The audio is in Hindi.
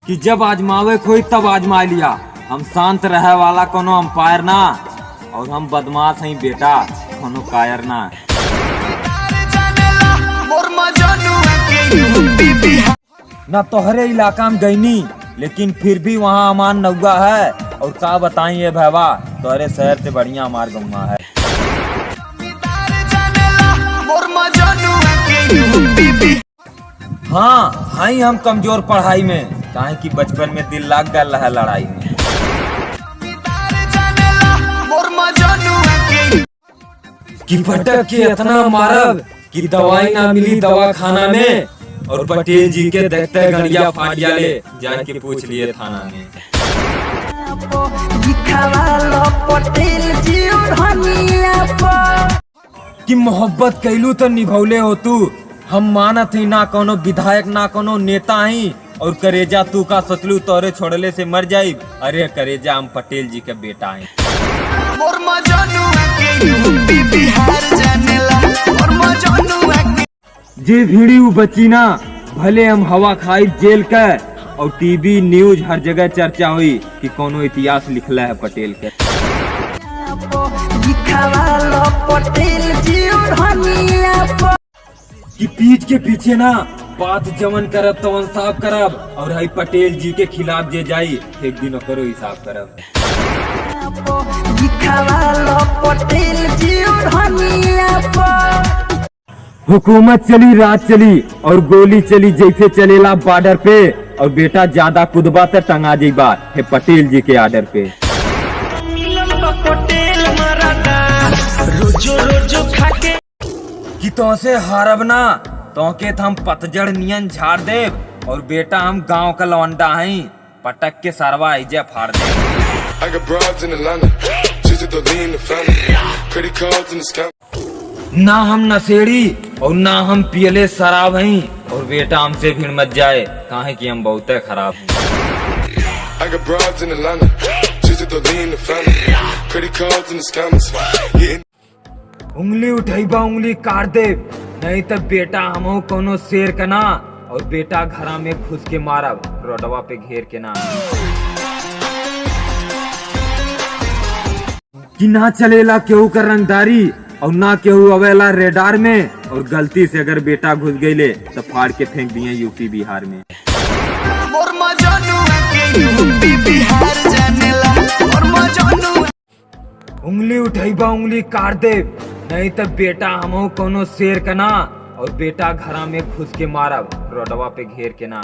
कि जब आजमावे खोई तब आजमा लिया। हम शांत रहे वाला कोनो अंपायर ना, और हम बदमाश हैं बेटा कोनो कायर ना। ना तोहरे इलाका में गईनी, लेकिन फिर भी वहाँ अमान नौगा है। और का बताई ये भैवा, तोहरे शहर से बढ़िया हमार गौवा है। हाँ हाई हम कमजोर पढ़ाई में, काहे कि बचपन में दिल लाग गया है लड़ाई में। कि भटक के इतना मारब कि दवाई ना मिली दवा खाना में, और पटेल जी के देखते गड़िया फाट जाले, जाके पूछ लिए थाना में। कि मोहब्बत कैलू तो निभौले हो तू, हम मानत ही ना कोनो विधायक ना कोनो नेता ही। और करेजा तू का सोचलू तोरे छोड़ले से मर जाई। अरे करेजा हम पटेल जी के बेटा हैं। जे भीड़ी बची ना, भले हम हवा खाई जेल के, और टीवी न्यूज हर जगह चर्चा हुई कि कोनो इतिहास लिखला है पटेल के। कि पीठ के पीछे ना बात जमन करब तवन साफ करब, और हई पटेल जी के खिलाफ जे जाई एक दिन करो हिसाब करब। हुकूमत चली रात चली और गोली चली जैसे चलेला बॉर्डर पे, और बेटा ज्यादा कुदबा तो टंगा जेबा है पटेल जी के आर्डर पे। कि तो से हारब ना, तो के हम पतझड़ नियन झाड़ दे, और बेटा हम गांव का लौंडा हैं, पटक के सरवा इजे फाड़ दे। ना हम नशेड़ी और ना हम पियले शराब हैं, और बेटा हमसे भीड़ मत जाए, काहे कि हम बहुत खराब हैं। उंगली उठैबा उंगली काट दे, नहीं तब बेटा हम कोनो शेर का ना, और बेटा घरा में घुस के मारब रोडवा पे घेर के ना। कि ना चलेला केहू का रंगदारी, और ना केहू अवेला रेडार में, और गलती से अगर बेटा घुस गईले तो फाड़ के फेंक दिए यूपी बिहार में। उंगली उठैबा उंगली काट दे, नहीं तब बेटा हम कोनो शेर का ना, और बेटा घरा में घुस के मारब रोडवा पे घेर के ना।